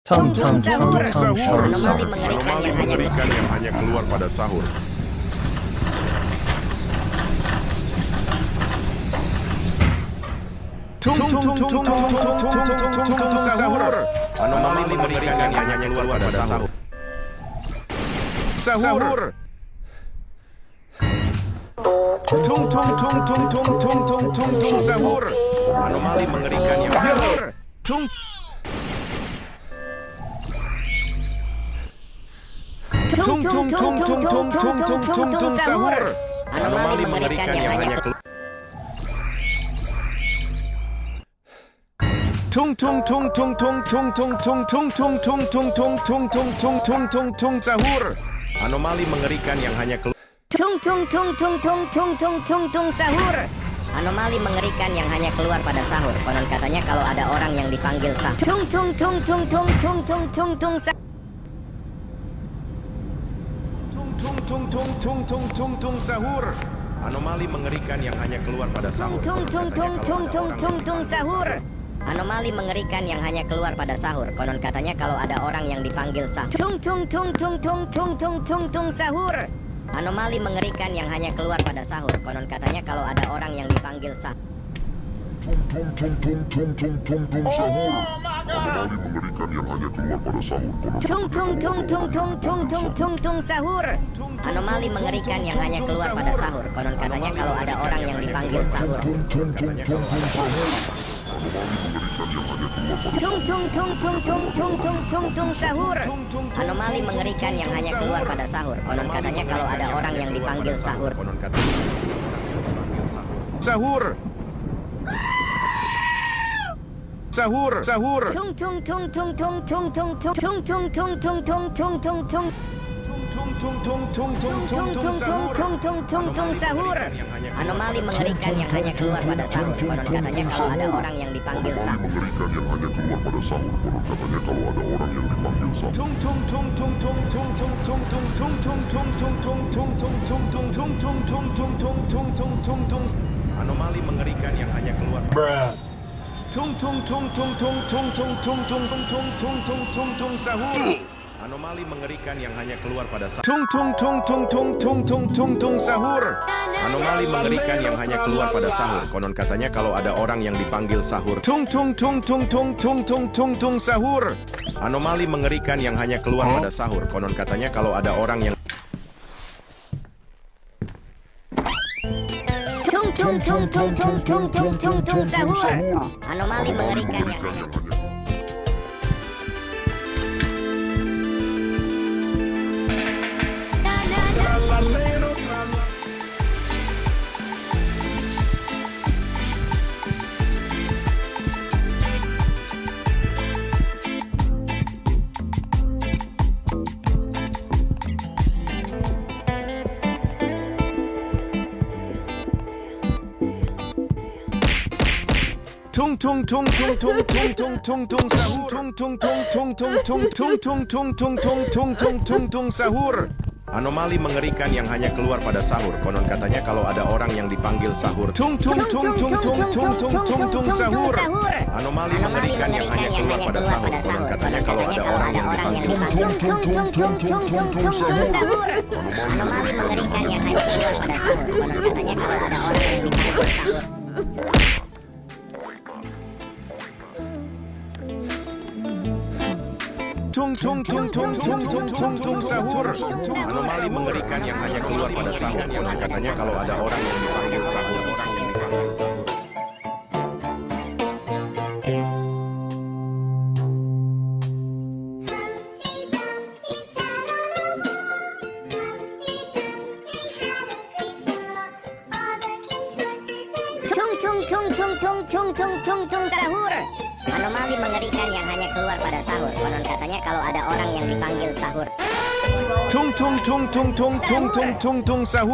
Anomali mengerikan yang hanya keluar pada sahur. Anomali mengerikan yang hanya keluar pada sahur. Sahur. Sahur. Anomali mengerikan yang sahur. Sahur. Anomali mengerikan yang hanya keluar. Sahur. Anomali mengerikan yang hanya keluar. Sahur. Anomali mengerikan yang hanya keluar pada sahur. Konon katanya kalau ada orang yang dipanggil sahur. Sahur. Anomali mengerikan yang hanya keluar pada sahur. Sahur. Anomali mengerikan yang hanya keluar pada sahur. Konon katanya kalau ada orang yang dipanggil sahur. Sahur. Anomali mengerikan yang hanya keluar pada sahur. Konon katanya kalau ada orang yang dipanggil sahur. Sahur. Anomali mengerikan yang hanya keluar pada sahur. Konon katanya kalau ada orang yang dipanggil sahur. Sahur. Anomali mengerikan yang hanya keluar pada sahur. Konon katanya kalau ada orang yang dipanggil sahur. Sahur. Sahur. Sahur. Sahur. Anomali mengerikan yang hanya keluar pada sahur. Konon katanya kalau ada orang yang dipanggil sahur. Anomali mengerikan yang hanya keluar. Sahur. Anomali mengerikan yang hanya keluar pada sahur. Sahur. Anomali mengerikan yang hanya keluar pada sahur. Konon katanya kalau ada orang yang dipanggil sahur. Sahur. Anomali mengerikan yang hanya keluar pada sahur. Konon katanya kalau ada orang yang Sahur. Anomali mengerikan yang hanya Sahur. Anomali mengerikan yang hanya keluar pada sahur. Konon katanya kalau ada orang yang dipanggil sahur. Sahur. Anomali mengerikan yang hanya keluar pada sahur. Konon katanya kalau ada orang yang dipanggil sahur. Anomali mengerikan yang hanya keluar pada sahur. Konon katanya kalau ada orang yang dipanggil sahur. Sahur. Anomali mengerikan yang hanya keluar pada sahur. Konon katanya kalau ada orang yang dipanggil sahur. Sahur. Anomali mengerikan yang hanya keluar pada sahur. Konon katanya kalau ada orang yang dipanggil sahur. Sahur.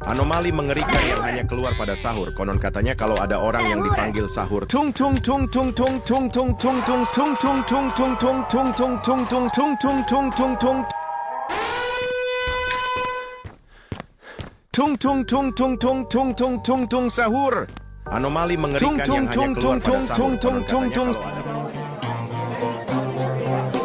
Anomali mengerikan yang hanya keluar pada sahur. Konon katanya kalau ada orang yang dipanggil sahur. Sahur. Anomali mengerikan yang hanya keluar pada sahur. Konon katanya kalau ada